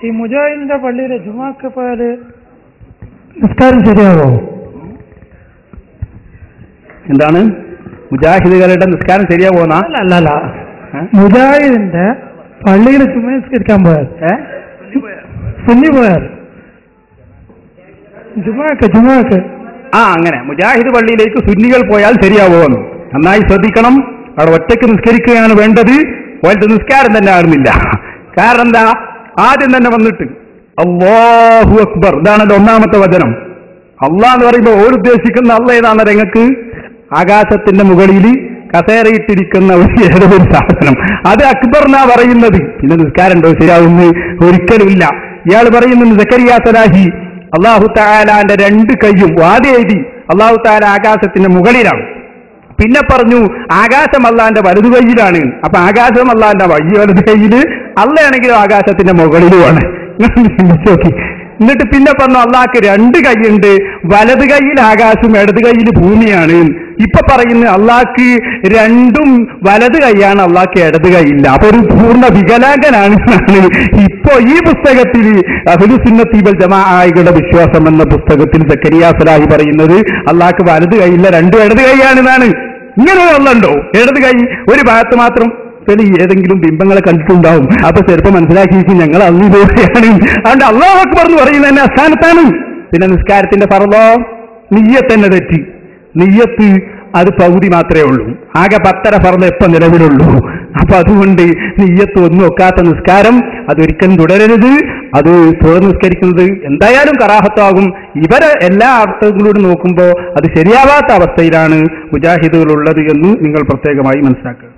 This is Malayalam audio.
ഈ മുജാഹിദിന്റെ പള്ളിയിലെ ജുമാക്ക് പോയാല് നിസ്കാരം ശരിയാവോ? എന്താണ് മുജാഹിദുകളുടെ നിസ്കാരം ശരിയാവോന്നാ? അല്ല, മുജാഹിദിന്റെ പള്ളിയിൽ ചുമ്മാ നിസ്കരിക്കാൻ പോയാൽ സുന്നി പോയാൽ ജുമാക്ക് അങ്ങനെ മുജാഹിദ് പള്ളിയിലേക്ക് സുന്നികൾ പോയാൽ ശരിയാവുമെന്ന് നന്നായി ശ്രദ്ധിക്കണം. അവിടെ ഒറ്റയ്ക്ക് നിസ്കരിക്കുകയാണ് വേണ്ടത്. പോലത്തെ നിസ്കാരം തന്നെ ആകുന്നില്ല. കാരണം എന്താ? ആദ്യം തന്നെ വന്നിട്ട് അല്ലാഹു അക്ബർ, ഇതാണല്ലോ ഒന്നാമത്തെ വചനം. അള്ളാഹ് എന്ന് പറയുമ്പോൾ ഓരുദ്ദേശിക്കുന്ന അള്ള ഏതാണ്? രംഗക്ക് ആകാശത്തിന്റെ മുകളിൽ കസേരയിട്ടിരിക്കുന്ന ഏതൊരു സാധനം, അത് അക്ബർ എന്നാ പറയുന്നത്. പിന്നെ നിസ്കാരം ഉണ്ടോ? ശരിയാവുന്നു ഒരിക്കലുമില്ല. ഇയാൾ പറയുന്നത് സക്കരിയ സലാഹി അള്ളാഹു തആലാന്റെ രണ്ട് കൈയും ആദ്യം എഴുതി അള്ളാഹു തആല ആകാശത്തിന്റെ മുകളിലാണ്. പിന്നെ പറഞ്ഞു ആകാശം അള്ളാന്റെ വലതു കൈയിലാണ്. അപ്പൊ ആകാശം അള്ളാന്റെ വലതു കൈയില്, അള്ളയാണെങ്കിലും ആകാശത്തിന്റെ മുകളിലുമാണ്. നോക്കി. എന്നിട്ട് പിന്നെ പറഞ്ഞു അള്ളാഹ്ക്ക് രണ്ട് കൈയുണ്ട്, വലത് കൈയിൽ ആകാശം ഇടത് കൈയിൽ ഭൂമിയാണ്. ഇപ്പൊ പറയുന്ന അള്ളാഹ്ക്ക് രണ്ടും വലത് കൈയാണ്, അള്ളാഹ്ക്ക് ഇടത് കൈയില്ല. അപ്പൊ ഒരു പൂർണ്ണ വികലാംഗനാണ് ഇപ്പോ ഈ പുസ്തകത്തിൽ അഹ്ലുസുന്നത്തി വൽ ജമാഅയുടെ വിശ്വാസം എന്ന പുസ്തകത്തിൽ സക്കരിയ സലാഹി പറയുന്നത് അള്ളാഹ്ക്ക് വലത് കൈയില്ല, രണ്ടും ഇടത് കൈയാണെന്നാണ്. ഇങ്ങനെ ഉള്ളുണ്ടോ? ഇടത് കൈ ഒരു ഭാഗത്ത് മാത്രം ഏതെങ്കിലും ബിംബങ്ങളെ കണ്ടിട്ടുണ്ടാവും. അപ്പൊ ചെറുപ്പം മനസ്സിലാക്കി ഞങ്ങൾ അള്ളാഹുയാണ്. അതുകൊണ്ട് അല്ലാഹു അക്ബർ എന്ന് പറയുന്നത് തന്നെ അസ്ഥാനത്താണ്. പിന്നെ നിസ്കാരത്തിന്റെ ഫർളോ നിയ്യത്ത് തന്നെ തെറ്റി. നിയ്യത്ത് അത് പകുതി മാത്രമേ ഉള്ളൂ. ആകെ 10 ഫർള് എപ്പോ നിലവിലുള്ളൂ. അപ്പൊ അതുകൊണ്ട് നിയ്യത്ത് ഒന്നും ഒക്കാത്ത നിസ്കാരം അതൊരിക്കലും തുടരരുത്. അത് നിസ്കരിക്കുന്നത് എന്തായാലും കറാഹത്താകും. ഇവരെ എല്ലാ അർത്ഥങ്ങളോടും നോക്കുമ്പോൾ അത് ശരിയാവാത്ത അവസ്ഥയിലാണ് മുജാഹിദുകൾ ഉള്ളത് എന്ന് നിങ്ങൾ പ്രത്യേകമായി മനസ്സിലാക്കുക.